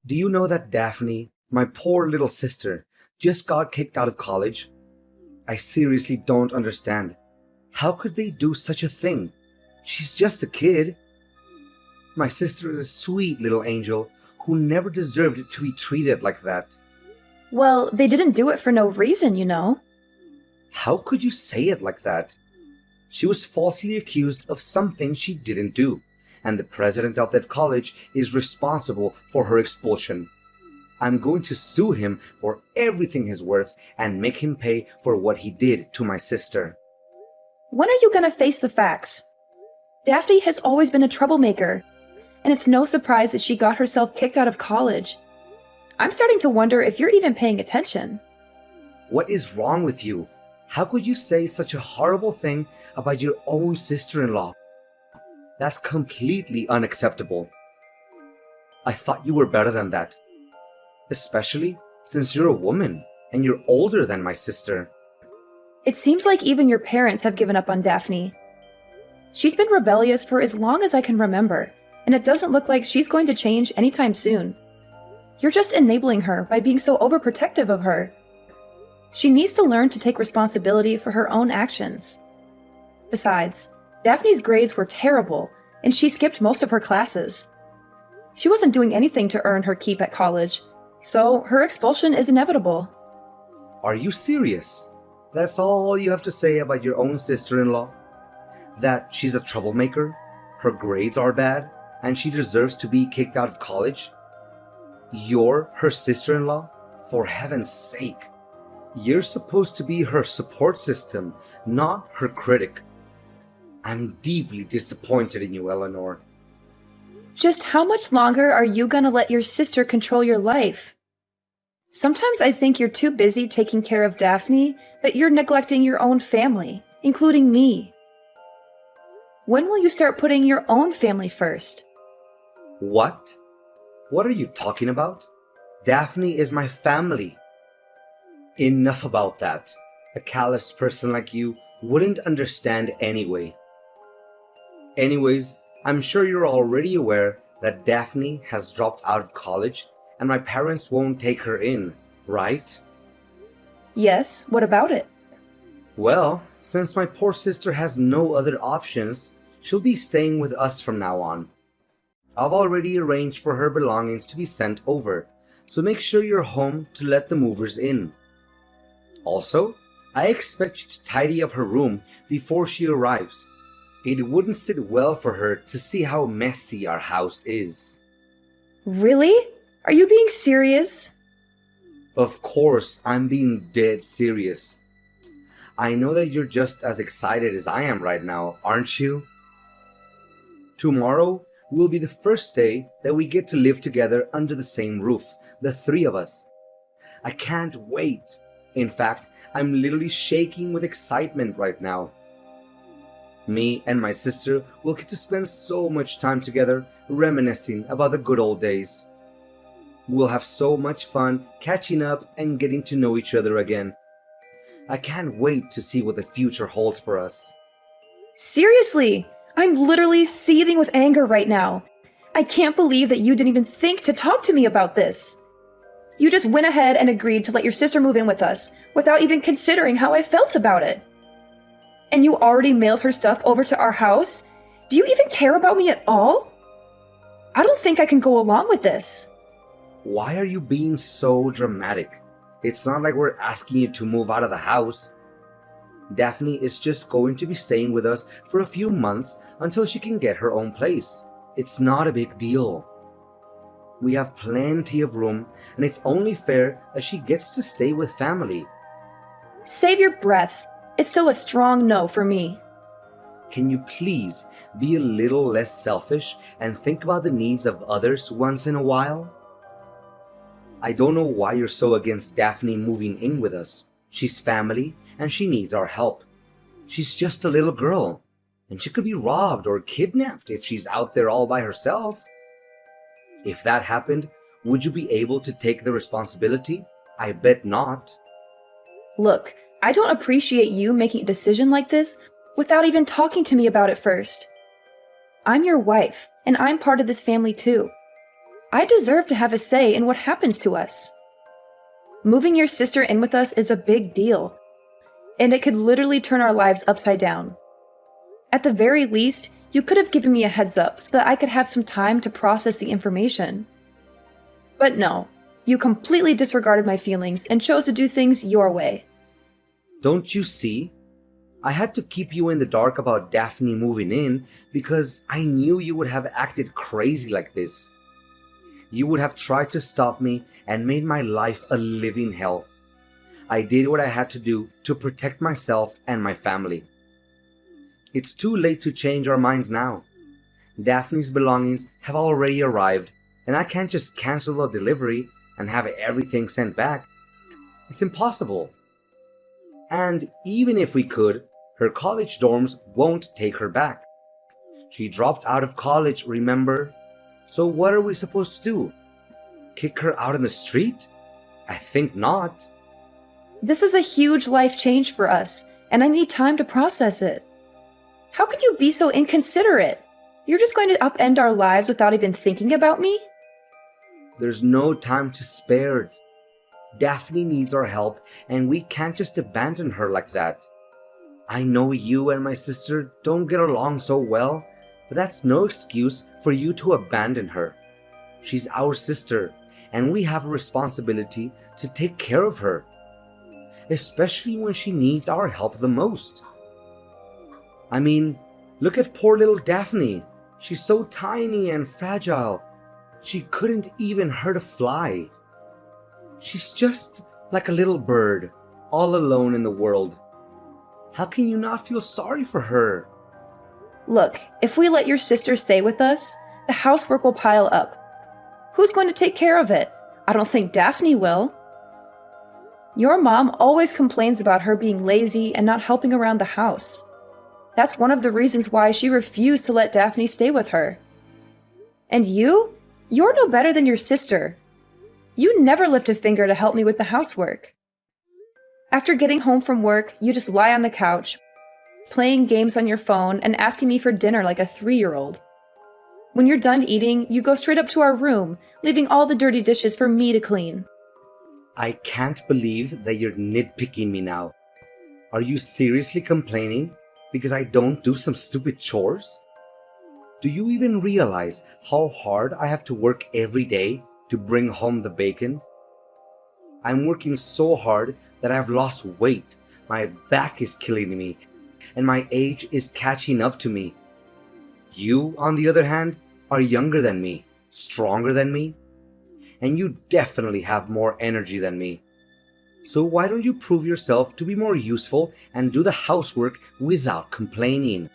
Do you know that Daphne, my poor little sister, just got kicked out of college? I seriously don't understand. How could they do such a thing? She's just a kid. My sister is a sweet little angel who never deserved to be treated like that. Well, they didn't do it for no reason, you know. How could you say it like that? She was falsely accused of something she didn't do, and the president of that college is responsible for her expulsion. I'm going to sue him for everything he's worth and make him pay for what he did to my sister. When are you gonna face the facts? Daphne has always been a troublemaker, and it's no surprise that she got herself kicked out of college. I'm starting to wonder if you're even paying attention. What is wrong with you? How could you say such a horrible thing about your own sister-in-law? That's completely unacceptable. I thought you were better than that. Especially since you're a woman and you're older than my sister. It seems like even your parents have given up on Daphne. She's been rebellious for as long as I can remember, and it doesn't look like she's going to change anytime soon. You're just enabling her by being so overprotective of her. She needs to learn to take responsibility for her own actions. Besides, Daphne's grades were terrible, and she skipped most of her classes. She wasn't doing anything to earn her keep at college, so her expulsion is inevitable. Are you serious? That's all you have to say about your own sister-in-law? That she's a troublemaker, her grades are bad, and she deserves to be kicked out of college? You're her sister-in-law? For heaven's sake! You're supposed to be her support system, not her critic. I'm deeply disappointed in you, Eleanor. Just how much longer are you gonna let your sister control your life? Sometimes I think you're too busy taking care of Daphne that you're neglecting your own family, including me. When will you start putting your own family first? What? What are you talking about? Daphne is my family. Enough about that. A callous person like you wouldn't understand anyway. Anyways, I'm sure you're already aware that Daphne has dropped out of college and my parents won't take her in, right? Yes, what about it? Well, since my poor sister has no other options, she'll be staying with us from now on. I've already arranged for her belongings to be sent over, so make sure you're home to let the movers in. Also, I expect you to tidy up her room before she arrives. It wouldn't sit well for her to see how messy our house is. Really? Are you being serious? Of course, I'm being dead serious. I know that you're just as excited as I am right now, aren't you? Tomorrow will be the first day that we get to live together under the same roof, the three of us. I can't wait. In fact, I'm literally shaking with excitement right now. Me and my sister will get to spend so much time together reminiscing about the good old days. We'll have so much fun catching up and getting to know each other again. I can't wait to see what the future holds for us. Seriously, I'm literally seething with anger right now. I can't believe that you didn't even think to talk to me about this. You just went ahead and agreed to let your sister move in with us without even considering how I felt about it. And you already mailed her stuff over to our house? Do you even care about me at all? I don't think I can go along with this. Why are you being so dramatic? It's not like we're asking you to move out of the house. Daphne is just going to be staying with us for a few months until she can get her own place. It's not a big deal. We have plenty of room, and it's only fair that she gets to stay with family. Save your breath. It's still a strong no for me. Can you please be a little less selfish and think about the needs of others once in a while? I don't know why you're so against Daphne moving in with us. She's family, and she needs our help. She's just a little girl, and she could be robbed or kidnapped if she's out there all by herself. If that happened, would you be able to take the responsibility? I bet not. Look, I don't appreciate you making a decision like this without even talking to me about it first. I'm your wife, and I'm part of this family too. I deserve to have a say in what happens to us. Moving your sister in with us is a big deal, and it could literally turn our lives upside down. At the very least, you could have given me a heads up so that I could have some time to process the information. But no, you completely disregarded my feelings and chose to do things your way. Don't you see? I had to keep you in the dark about Daphne moving in because I knew you would have acted crazy like this. You would have tried to stop me and made my life a living hell. I did what I had to do to protect myself and my family. It's too late to change our minds now. Daphne's belongings have already arrived, and I can't just cancel the delivery and have everything sent back. It's impossible. And even if we could, her college dorms won't take her back. She dropped out of college, remember? So what are we supposed to do? Kick her out in the street? I think not. This is a huge life change for us, and I need time to process it. How could you be so inconsiderate? You're just going to upend our lives without even thinking about me? There's no time to spare. Daphne needs our help, and we can't just abandon her like that. I know you and my sister don't get along so well, but that's no excuse for you to abandon her. She's our sister, and we have a responsibility to take care of her, especially when she needs our help the most. I mean, look at poor little Daphne. She's so tiny and fragile. She couldn't even hurt a fly. She's just like a little bird, all alone in the world. How can you not feel sorry for her? Look, if we let your sister stay with us, the housework will pile up. Who's going to take care of it? I don't think Daphne will. Your mom always complains about her being lazy and not helping around the house. That's one of the reasons why she refused to let Daphne stay with her. And you? You're no better than your sister. You never lift a finger to help me with the housework. After getting home from work, you just lie on the couch, playing games on your phone and asking me for dinner like a 3-year-old. When you're done eating, you go straight up to our room, leaving all the dirty dishes for me to clean. I can't believe that you're nitpicking me now. Are you seriously complaining because I don't do some stupid chores? Do you even realize how hard I have to work every day to bring home the bacon? I'm working so hard that I've lost weight, my back is killing me, and my age is catching up to me. You, on the other hand, are younger than me, stronger than me, and you definitely have more energy than me. So why don't you prove yourself to be more useful and do the housework without complaining?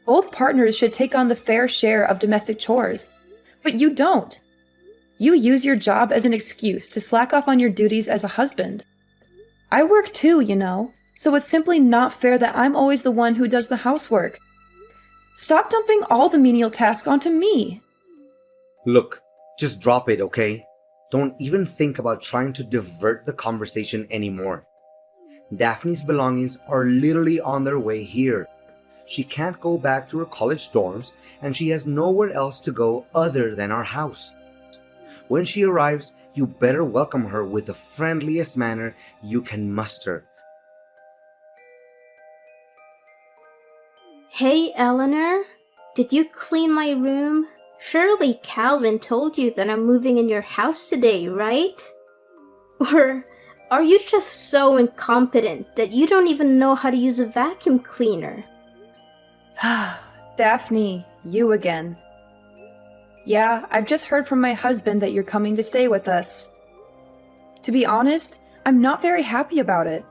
Both partners should take on the fair share of domestic chores, but you don't. You use your job as an excuse to slack off on your duties as a husband. I work too, you know, so it's simply not fair that I'm always the one who does the housework. Stop dumping all the menial tasks onto me. Look, just drop it, okay? Don't even think about trying to divert the conversation anymore. Daphne's belongings are literally on their way here. She can't go back to her college dorms, and she has nowhere else to go other than our house. When she arrives, you better welcome her with the friendliest manner you can muster. Hey, Eleanor, did you clean my room? Surely Calvin told you that I'm moving in your house today, right? Or are you just so incompetent that you don't even know how to use a vacuum cleaner? Daphne, you again. Yeah, I've just heard from my husband that you're coming to stay with us. To be honest, I'm not very happy about it,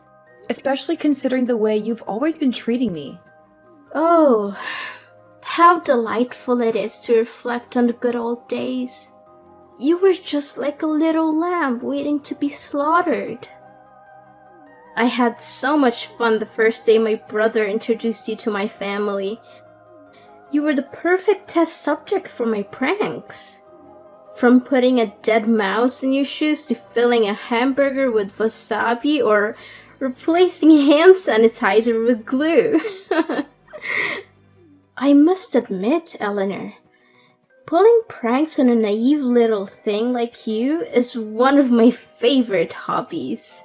especially considering the way you've always been treating me. Oh, how delightful it is to reflect on the good old days. You were just like a little lamb waiting to be slaughtered. I had so much fun the first day my brother introduced you to my family. You were the perfect test subject for my pranks. From putting a dead mouse in your shoes to filling a hamburger with wasabi or replacing hand sanitizer with glue. I must admit, Eleanor, Pulling pranks on a naive little thing like you is one of my favorite hobbies.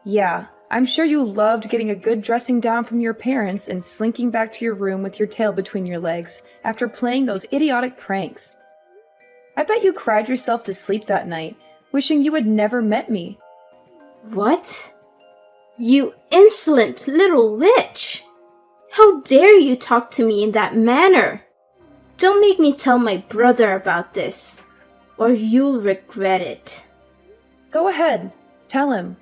Yeah, I'm sure you loved getting a good dressing down from your parents and slinking back to your room with your tail between your legs after playing those idiotic pranks. I bet you cried yourself to sleep that night, wishing you had never met me. What? You insolent little witch! How dare you talk to me in that manner? Don't make me tell my brother about this, or you'll regret it. Go ahead, tell him.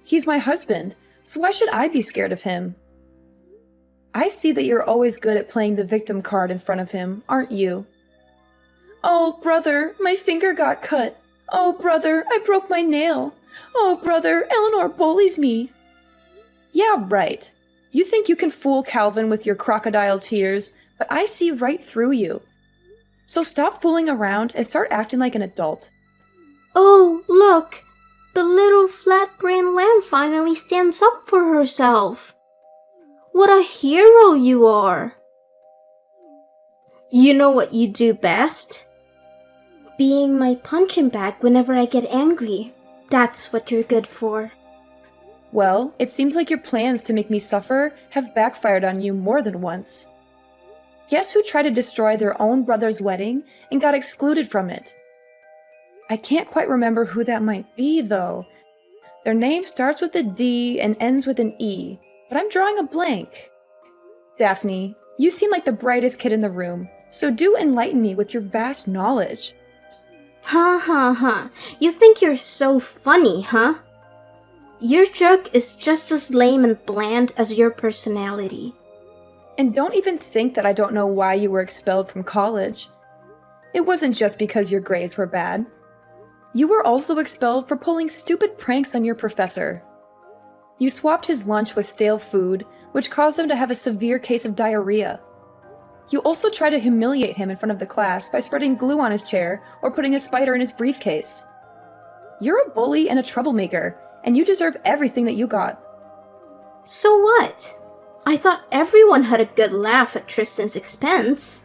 He's my husband, so why should I be scared of him? I see that you're always good at playing the victim card in front of him, aren't you? Oh, brother, my finger got cut. Oh, brother, I broke my nail. Oh, brother, Eleanor bullies me. Yeah, right. You think you can fool Calvin with your crocodile tears, but I see right through you. So stop fooling around and start acting like an adult. Oh, look! The little flat-brained lamb finally stands up for herself. What a hero you are! You know what you do best? Being my punching bag whenever I get angry. That's what you're good for. Well, it seems like your plans to make me suffer have backfired on you more than once. Guess who tried to destroy their own brother's wedding and got excluded from it? I can't quite remember who that might be, though. Their name starts with a D and ends with an E, but I'm drawing a blank. Daphne, you seem like the brightest kid in the room, so do enlighten me with your vast knowledge. Ha ha ha. You think you're so funny, huh? Your joke is just as lame and bland as your personality. And don't even think that I don't know why you were expelled from college. It wasn't just because your grades were bad. You were also expelled for pulling stupid pranks on your professor. You swapped his lunch with stale food, which caused him to have a severe case of diarrhea. You also tried to humiliate him in front of the class by spreading glue on his chair or putting a spider in his briefcase. You're a bully and a troublemaker, and you deserve everything that you got. So what? I thought everyone had a good laugh at Tristan's expense.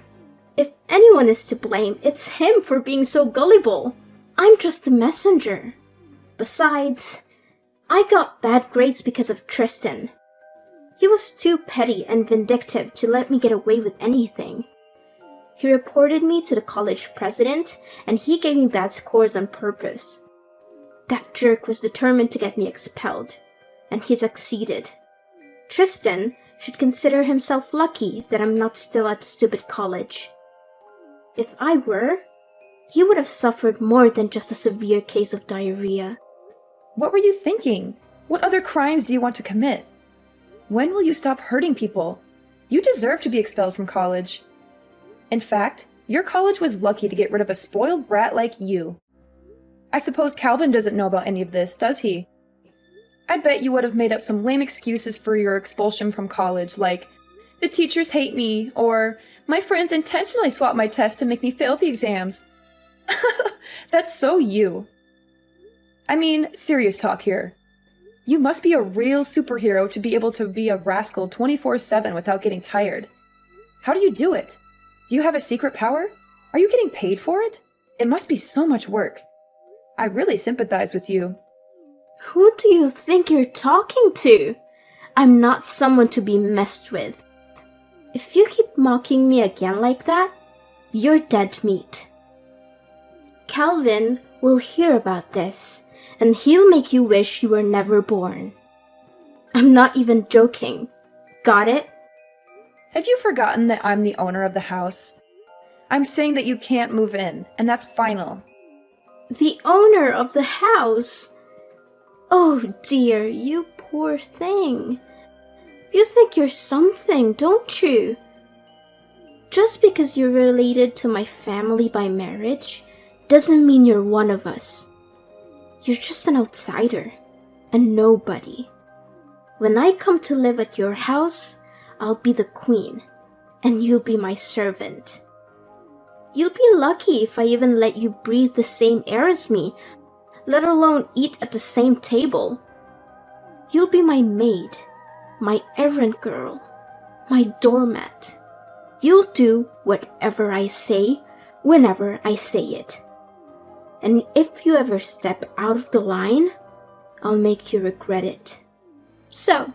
If anyone is to blame, it's him for being so gullible. I'm just a messenger. Besides, I got bad grades because of Tristan. He was too petty and vindictive to let me get away with anything. He reported me to the college president, and he gave me bad scores on purpose. That jerk was determined to get me expelled, and he succeeded. Tristan should consider himself lucky that I'm not still at the stupid college. If I were, he would have suffered more than just a severe case of diarrhea. What were you thinking? What other crimes do you want to commit? When will you stop hurting people? You deserve to be expelled from college. In fact, your college was lucky to get rid of a spoiled brat like you. I suppose Calvin doesn't know about any of this, does he? I bet you would have made up some lame excuses for your expulsion from college, like, the teachers hate me, or my friends intentionally swapped my test to make me fail the exams. That's so you. I mean, serious talk here. You must be a real superhero to be able to be a rascal 24/7 without getting tired. How do you do it? Do you have a secret power? Are you getting paid for it? It must be so much work. I really sympathize with you. Who do you think you're talking to? I'm not someone to be messed with. If you keep mocking me again like that, you're dead meat. Calvin will hear about this, and he'll make you wish you were never born. I'm not even joking. Got it? Have you forgotten that I'm the owner of the house? I'm saying that you can't move in, and that's final. The owner of the house? Oh dear, you poor thing. You think you're something, don't you? Just because you're related to my family by marriage doesn't mean you're one of us. You're just an outsider, a nobody. When I come to live at your house, I'll be the queen, and you'll be my servant. You'll be lucky if I even let you breathe the same air as me, let alone eat at the same table. You'll be my maid, my errand girl, my doormat. You'll do whatever I say, whenever I say it. And if you ever step out of the line, I'll make you regret it. So,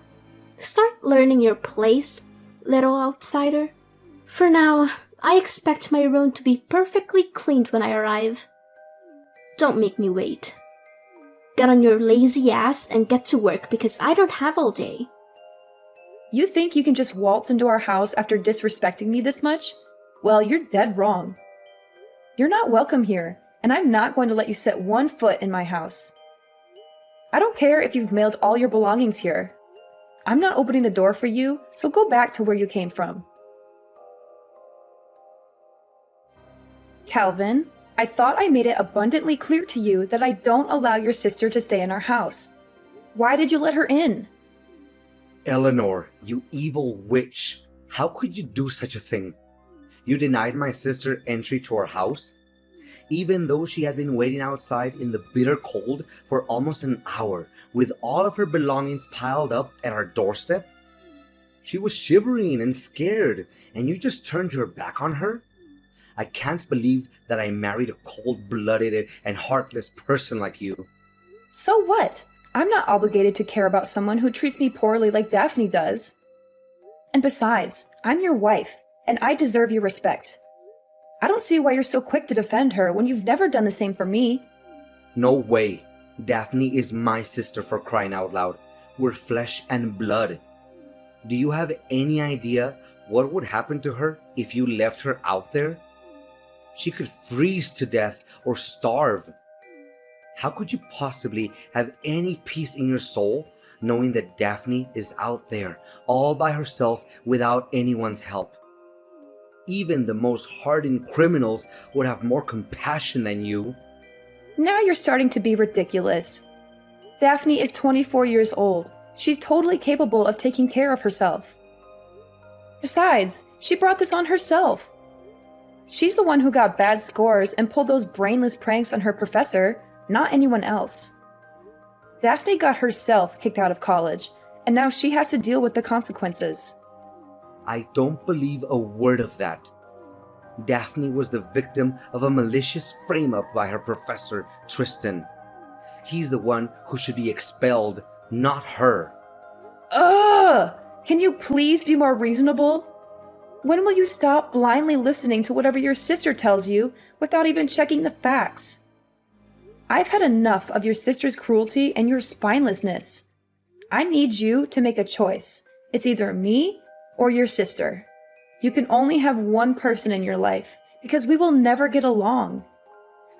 start learning your place, little outsider. For now, I expect my room to be perfectly cleaned when I arrive. Don't make me wait. Get on your lazy ass and get to work because I don't have all day. You think you can just waltz into our house after disrespecting me this much? Well, you're dead wrong. You're not welcome here, and I'm not going to let you set one foot in my house. I don't care if you've mailed all your belongings here. I'm not opening the door for you, so go back to where you came from. Calvin, I thought I made it abundantly clear to you that I don't allow your sister to stay in our house. Why did you let her in? Eleanor, you evil witch. How could you do such a thing? You denied my sister entry to our house, even though she had been waiting outside in the bitter cold for almost an hour with all of her belongings piled up at our doorstep. She was shivering and scared, and you just turned your back on her? I can't believe that I married a cold-blooded and heartless person like you. So what? I'm not obligated to care about someone who treats me poorly like Daphne does. And besides, I'm your wife, and I deserve your respect. I don't see why you're so quick to defend her when you've never done the same for me. No way. Daphne is my sister, for crying out loud. We're flesh and blood. Do you have any idea what would happen to her if you left her out there? She could freeze to death or starve. How could you possibly have any peace in your soul knowing that Daphne is out there all by herself without anyone's help? Even the most hardened criminals would have more compassion than you. Now you're starting to be ridiculous. Daphne is 24 years old. She's totally capable of taking care of herself. Besides, she brought this on herself. She's the one who got bad scores and pulled those brainless pranks on her professor, not anyone else. Daphne got herself kicked out of college, and now she has to deal with the consequences. I don't believe a word of that. Daphne was the victim of a malicious frame-up by her professor, Tristan. He's the one who should be expelled, not her. Ugh! Can you please be more reasonable? When will you stop blindly listening to whatever your sister tells you without even checking the facts? I've had enough of your sister's cruelty and your spinelessness. I need you to make a choice. It's either me or your sister. You can only have one person in your life because we will never get along.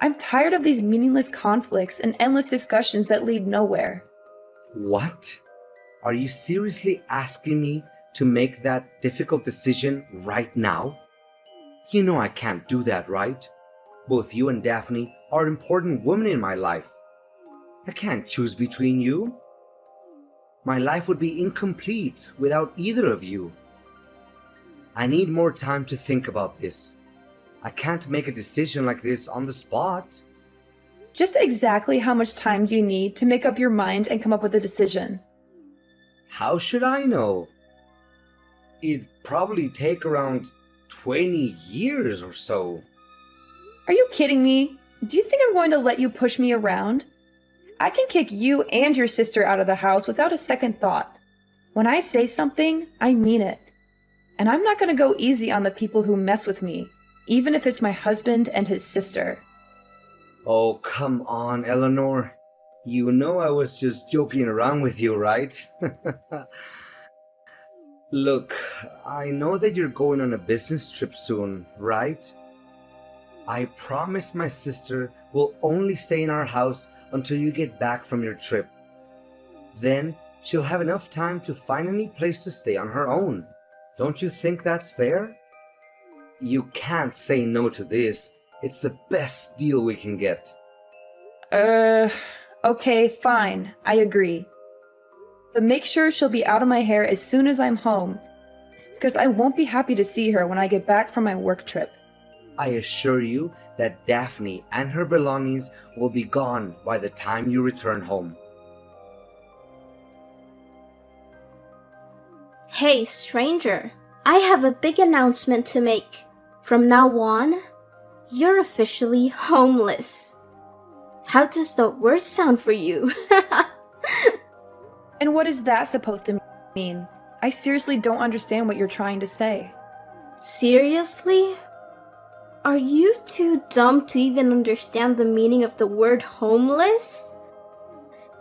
I'm tired of these meaningless conflicts and endless discussions that lead nowhere. What? Are you seriously asking me to make that difficult decision right now? You know I can't do that, right? Both you and Daphne are important women in my life. I can't choose between you. My life would be incomplete without either of you. I need more time to think about this. I can't make a decision like this on the spot. Just exactly how much time do you need to make up your mind and come up with a decision? How should I know? It'd probably take around 20 years or so. Are you kidding me? Do you think I'm going to let you push me around? I can kick you and your sister out of the house without a second thought. When I say something, I mean it. And I'm not going to go easy on the people who mess with me, even if it's my husband and his sister. Oh, come on, Eleanor. You know I was just joking around with you, right? Look, I know that you're going on a business trip soon, right? I promised my sister will only stay in our house until you get back from your trip. Then she'll have enough time to find any place to stay on her own. Don't you think that's fair? You can't say no to this. It's the best deal we can get. Okay, fine. I agree. But make sure she'll be out of my hair as soon as I'm home, because I won't be happy to see her when I get back from my work trip. I assure you that Daphne and her belongings will be gone by the time you return home. Hey, stranger. I have a big announcement to make. From now on, you're officially homeless. How does the word sound for you? And what is that supposed to mean? I seriously don't understand what you're trying to say. Seriously? Are you too dumb to even understand the meaning of the word homeless?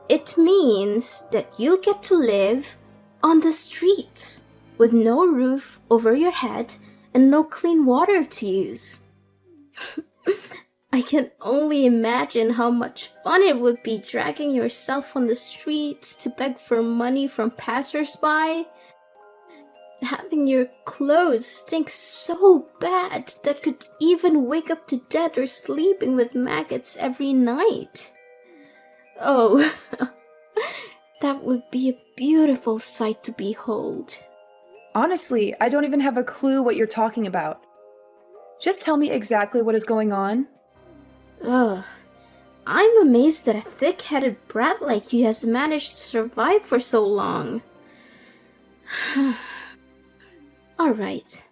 It means that you get to live on the streets with no roof over your head and no clean water to use. I can only imagine how much fun it would be dragging yourself on the streets to beg for money from passersby. Having your clothes stink so bad that could even wake up to death or sleeping with maggots every night. Oh, that would be a beautiful sight to behold. Honestly, I don't even have a clue what you're talking about. Just tell me exactly what is going on. Ugh, I'm amazed that a thick-headed brat like you has managed to survive for so long. Alright,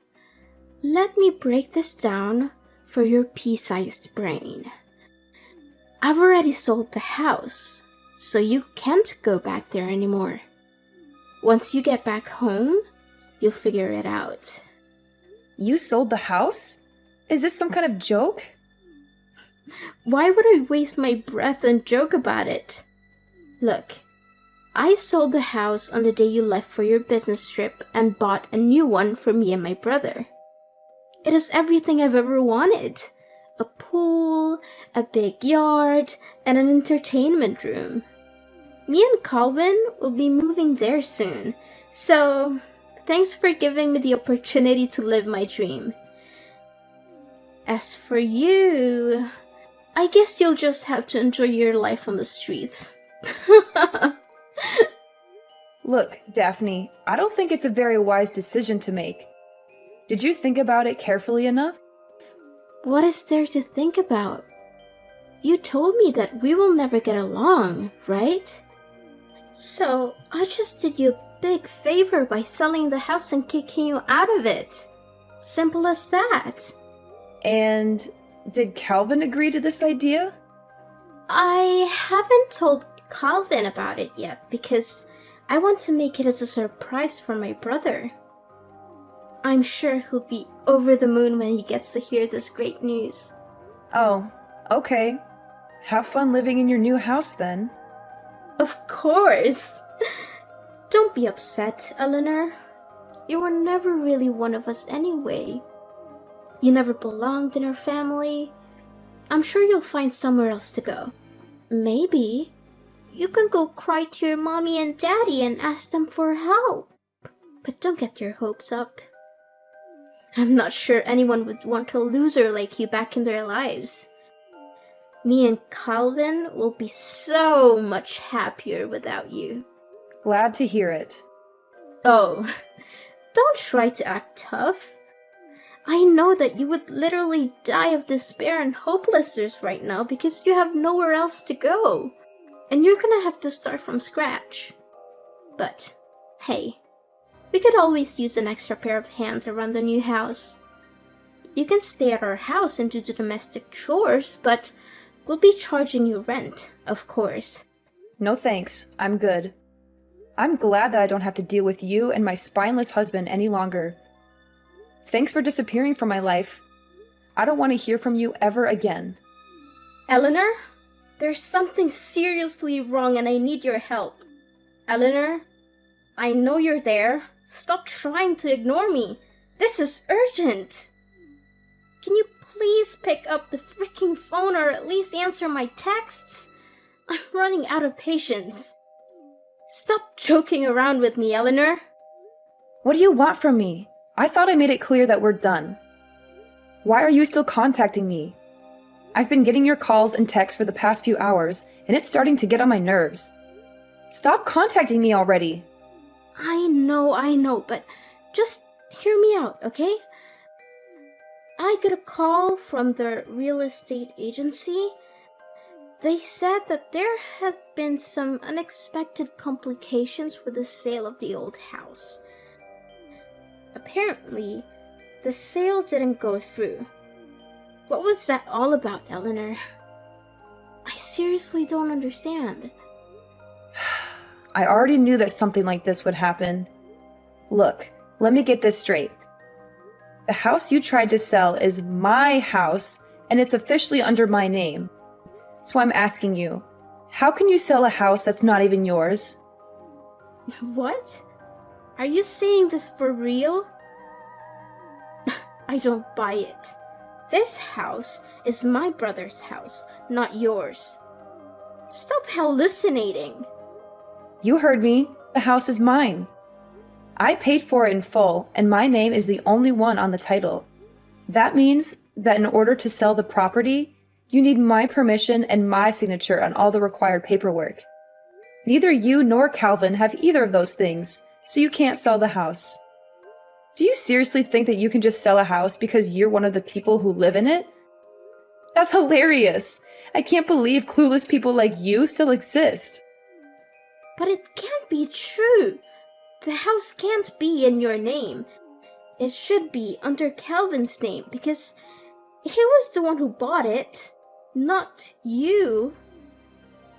let me break this down for your pea-sized brain. I've already sold the house, so you can't go back there anymore. Once you get back home, you'll figure it out. You sold the house? Is this some kind of joke? Why would I waste my breath and joke about it? Look, I sold the house on the day you left for your business trip and bought a new one for me and my brother. It has everything I've ever wanted. A pool, a big yard, and an entertainment room. Me and Calvin will be moving there soon, so thanks for giving me the opportunity to live my dream. As for you, I guess you'll just have to enjoy your life on the streets. Look, Daphne, I don't think it's a very wise decision to make. Did you think about it carefully enough? What is there to think about? You told me that we will never get along, right? So I just did you a big favor by selling the house and kicking you out of it. Simple as that. And did Calvin agree to this idea? I haven't told Calvin about it yet because I want to make it as a surprise for my brother. I'm sure he'll be over the moon when he gets to hear this great news. Oh, okay. Have fun living in your new house then. Of course! Don't be upset, Eleanor. You were never really one of us anyway. You never belonged in our family. I'm sure you'll find somewhere else to go. Maybe you can go cry to your mommy and daddy and ask them for help. But don't get your hopes up. I'm not sure anyone would want a loser like you back in their lives. Me and Calvin will be so much happier without you. Glad to hear it. Oh, don't try to act tough. I know that you would literally die of despair and hopelessness right now because you have nowhere else to go. And you're gonna have to start from scratch. But, hey, we could always use an extra pair of hands around the new house. You can stay at our house and do the domestic chores, but we'll be charging you rent, of course. No thanks, I'm good. I'm glad that I don't have to deal with you and my spineless husband any longer. Thanks for disappearing from my life. I don't want to hear from you ever again. Eleanor, there's something seriously wrong and I need your help. Eleanor, I know you're there. Stop trying to ignore me. This is urgent. Can you please pick up the freaking phone or at least answer my texts? I'm running out of patience. Stop joking around with me, Eleanor. What do you want from me? I thought I made it clear that we're done. Why are you still contacting me? I've been getting your calls and texts for the past few hours, and it's starting to get on my nerves. Stop contacting me already! I know, but just hear me out, okay? I got a call from the real estate agency. They said that there has been some unexpected complications with the sale of the old house. apparently, the sale didn't go through. What was that all about, Eleanor? I seriously don't understand. I already knew that something like this would happen. Look, let me get this straight. The house you tried to sell is my house, and it's officially under my name. So I'm asking you, how can you sell a house that's not even yours? What? Are you saying this for real? I don't buy it. This house is my brother's house, not yours. Stop hallucinating. You heard me. The house is mine. I paid for it in full, and my name is the only one on the title. That means that in order to sell the property, you need my permission and my signature on all the required paperwork. Neither you nor Calvin have either of those things, so you can't sell the house. Do you seriously think that you can just sell a house because you're one of the people who live in it? That's hilarious! I can't believe clueless people like you still exist. But it can't be true. The house can't be in your name. It should be under Calvin's name because he was the one who bought it, not you.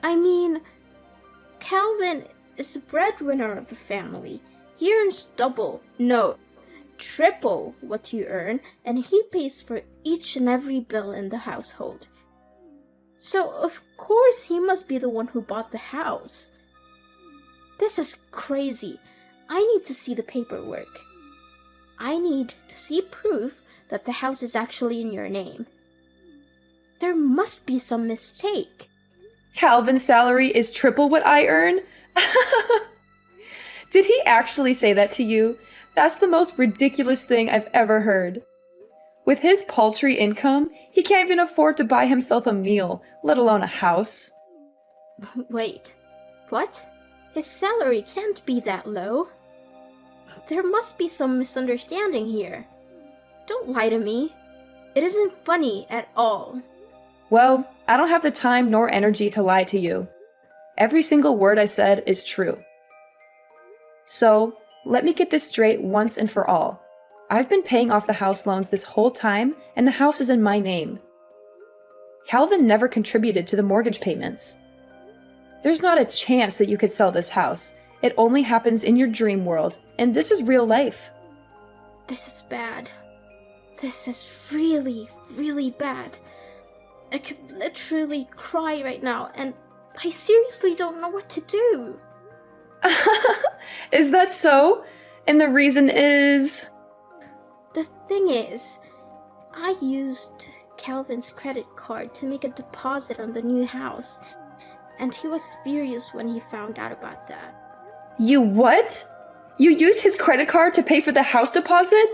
I mean, Calvin is the breadwinner of the family. He earns double, no, triple what you earn, and he pays for each and every bill in the household. So, of course, he must be the one who bought the house. This is crazy. I need to see the paperwork. I need to see proof that the house is actually in your name. There must be some mistake. Calvin's salary is triple what I earn? Did he actually say that to you? That's the most ridiculous thing I've ever heard. With his paltry income, he can't even afford to buy himself a meal, let alone a house. Wait, what? His salary can't be that low. There must be some misunderstanding here. Don't lie to me. It isn't funny at all. Well, I don't have the time nor energy to lie to you. Every single word I said is true. So, let me get this straight once and for all. I've been paying off the house loans this whole time, and the house is in my name. Calvin never contributed to the mortgage payments. There's not a chance that you could sell this house. It only happens in your dream world, and this is real life. This is bad. This is really, really bad. I could literally cry right now, and I seriously don't know what to do. Is that so? And the reason is... The thing is, I used Calvin's credit card to make a deposit on the new house, and he was furious when he found out about that. You what? You used his credit card to pay for the house deposit?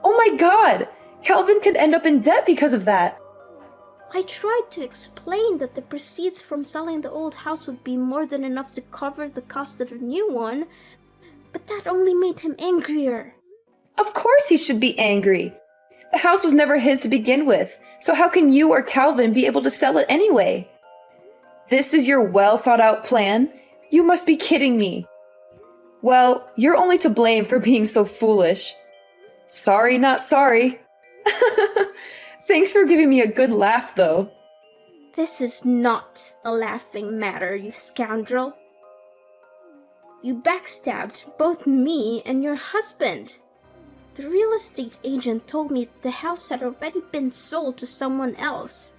Oh my god! Calvin could end up in debt because of that. I tried to explain that the proceeds from selling the old house would be more than enough to cover the cost of the new one, but that only made him angrier. Of course he should be angry. The house was never his to begin with, so how can you or Calvin be able to sell it anyway? This is your well-thought-out plan? You must be kidding me. Well, you're only to blame for being so foolish. Sorry, not sorry. Thanks for giving me a good laugh, though. This is not a laughing matter, you scoundrel. You backstabbed both me and your husband. The real estate agent told me the house had already been sold to someone else.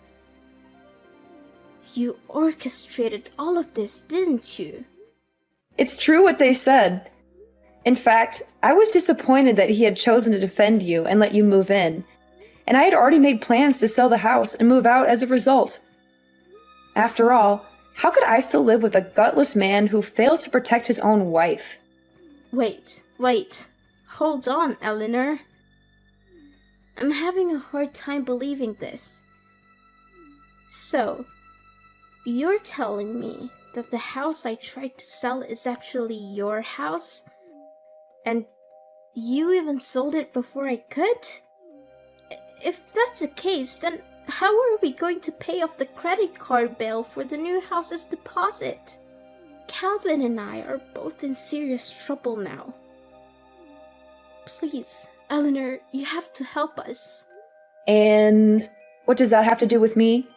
You orchestrated all of this, didn't you? It's true what they said. In fact, I was disappointed that he had chosen to defend you and let you move in, and I had already made plans to sell the house and move out as a result. After all, how could I still live with a gutless man who fails to protect his own wife? Wait. Hold on, Eleanor. I'm having a hard time believing this. So, you're telling me that the house I tried to sell is actually your house? And you even sold it before I could? If that's the case, then how are we going to pay off the credit card bill for the new house's deposit? Calvin and I are both in serious trouble now. Please, Eleanor, you have to help us. And what does that have to do with me?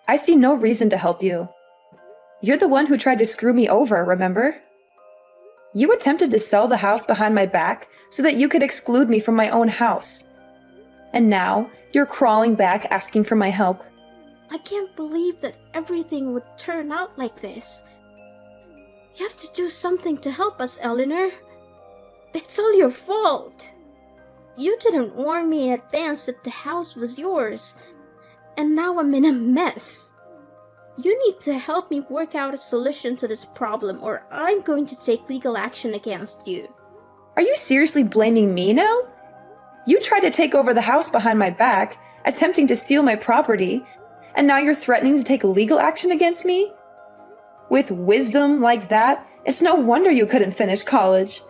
I see no reason to help you. You're the one who tried to screw me over, remember? You attempted to sell the house behind my back so that you could exclude me from my own house. And now, you're crawling back asking for my help. I can't believe that everything would turn out like this. You have to do something to help us, Eleanor. It's all your fault. You didn't warn me in advance that the house was yours, and now I'm in a mess. You need to help me work out a solution to this problem, or I'm going to take legal action against you. Are you seriously blaming me now? You tried to take over the house behind my back, attempting to steal my property, and now you're threatening to take legal action against me? With wisdom like that, it's no wonder you couldn't finish college.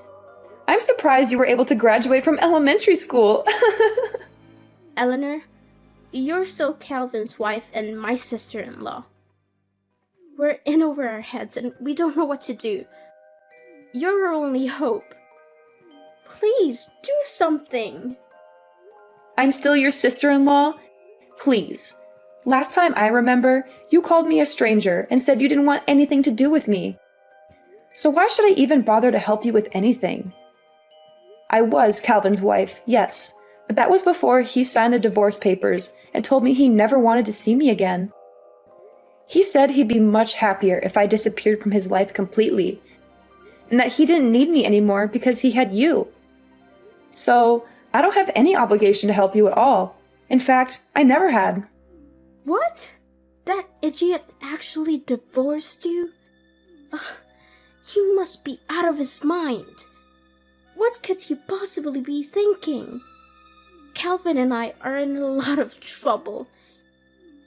I'm surprised you were able to graduate from elementary school. Eleanor, you're still Calvin's wife and my sister-in-law. We're in over our heads and we don't know what to do. You're our only hope. Please, do something. I'm still your sister-in-law? Please. Last time I remember, you called me a stranger and said you didn't want anything to do with me. So why should I even bother to help you with anything? I was Calvin's wife, yes, but that was before he signed the divorce papers and told me he never wanted to see me again. He said he'd be much happier if I disappeared from his life completely, and that he didn't need me anymore because he had you. So, I don't have any obligation to help you at all. In fact, I never had. What? That idiot actually divorced you? Ugh, he must be out of his mind. What could he possibly be thinking? Calvin and I are in a lot of trouble.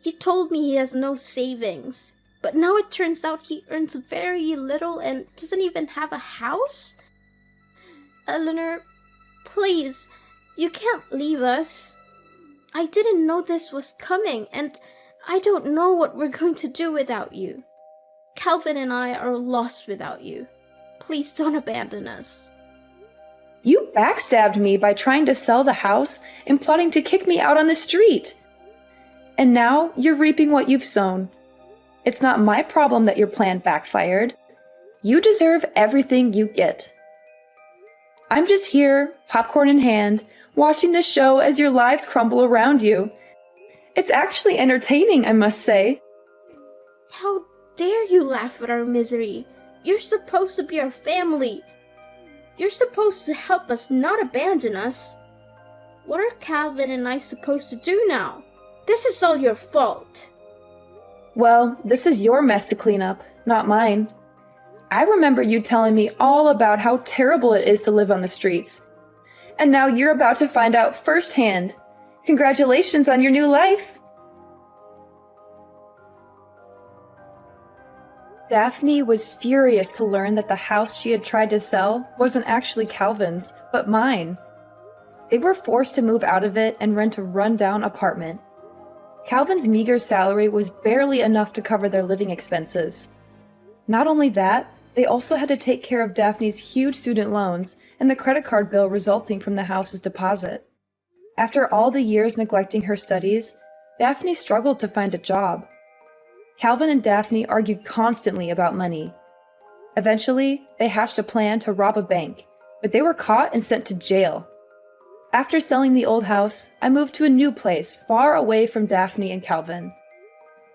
He told me he has no savings, but now it turns out he earns very little and doesn't even have a house? Eleanor, please, you can't leave us. I didn't know this was coming, and I don't know what we're going to do without you. Calvin and I are lost without you. Please don't abandon us. You backstabbed me by trying to sell the house and plotting to kick me out on the street. And now you're reaping what you've sown. It's not my problem that your plan backfired. You deserve everything you get. I'm just here, popcorn in hand, watching the show as your lives crumble around you. It's actually entertaining, I must say. How dare you laugh at our misery? You're supposed to be our family. You're supposed to help us, not abandon us. What are Calvin and I supposed to do now? This is all your fault. Well, this is your mess to clean up, not mine. I remember you telling me all about how terrible it is to live on the streets. And now you're about to find out firsthand. Congratulations on your new life! Daphne was furious to learn that the house she had tried to sell wasn't actually Calvin's, but mine. They were forced to move out of it and rent a run-down apartment. Calvin's meager salary was barely enough to cover their living expenses. Not only that, they also had to take care of Daphne's huge student loans and the credit card bill resulting from the house's deposit. After all the years neglecting her studies, Daphne struggled to find a job. Calvin and Daphne argued constantly about money. Eventually, they hatched a plan to rob a bank, but they were caught and sent to jail. After selling the old house, I moved to a new place far away from Daphne and Calvin.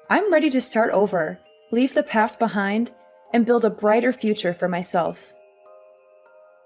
I'm ready to start over, leave the past behind, and build a brighter future for myself.